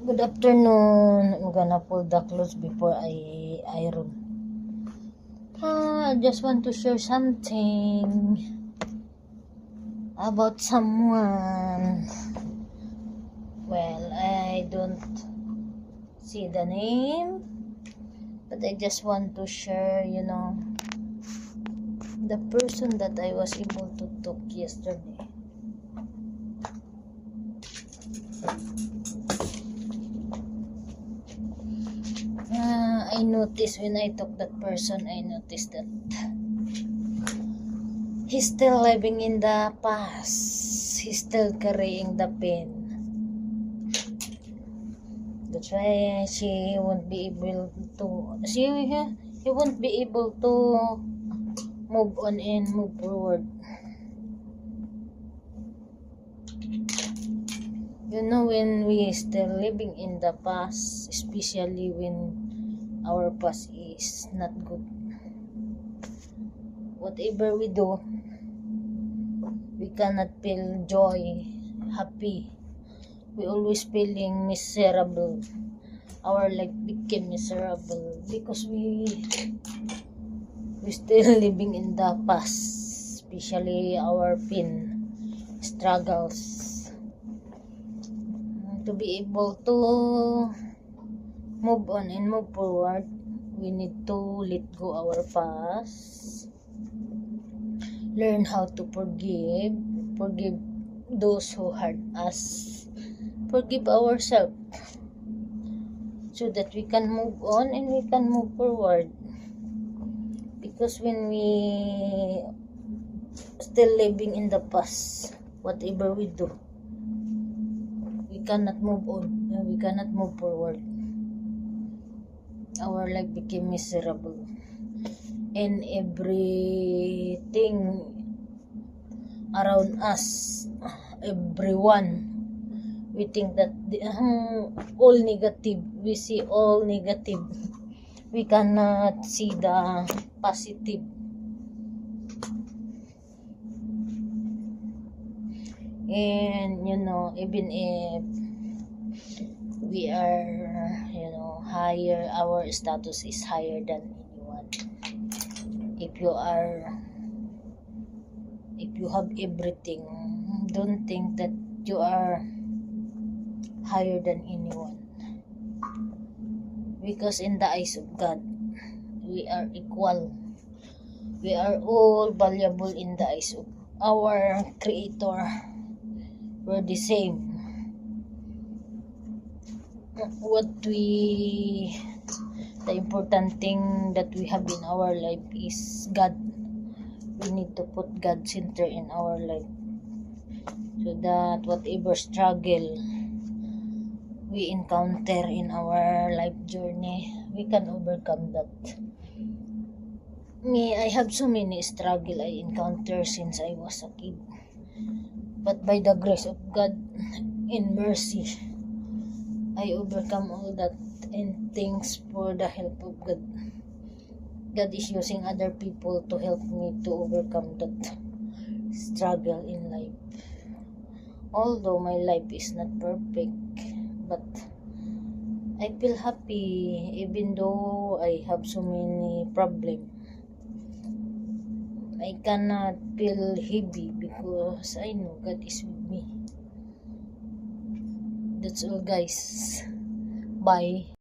Good afternoon. I'm gonna pull the clothes before I iron. I just want to share something about someone. Well, I don't see the name, but I just want to share, the person that I was able to talk yesterday. I noticed when I talk that person, I noticed that he's still living in the past. He's still carrying the pain. That's why he won't be able to move on and move forward. When we still living in the past, especially when our past is not good, whatever we do, we cannot feel joy, happy. We always feeling miserable. Our life became miserable because we still living in the past, especially our pain, struggles. To be able to move on and move forward, we need to let go our past, learn how to forgive those who hurt us, forgive ourselves, so that we can move on and we can move forward. Because when we still living in the past, whatever we do, we cannot move on and we cannot move forward. Our life became miserable, and everything around us, everyone, we think that all negative. We see all negative. We cannot see the positive. And even if we are higher, our status is higher than anyone. If you have everything, don't think that you are higher than anyone, because in the eyes of God, we are equal. We are all valuable in the eyes of our Creator. We're the same. The important thing that we have in our life is God. We need to put God center in our life, so that whatever struggle we encounter in our life journey, we can overcome that. I have so many struggle I encounter since I was a kid, but by the grace of God in mercy, I overcome all that, and thanks for the help of God. God is using other people to help me to overcome that struggle in life. Although my life is not perfect, but I feel happy even though I have so many problems. I cannot feel heavy because I know God is with me. That's all, guys. Bye.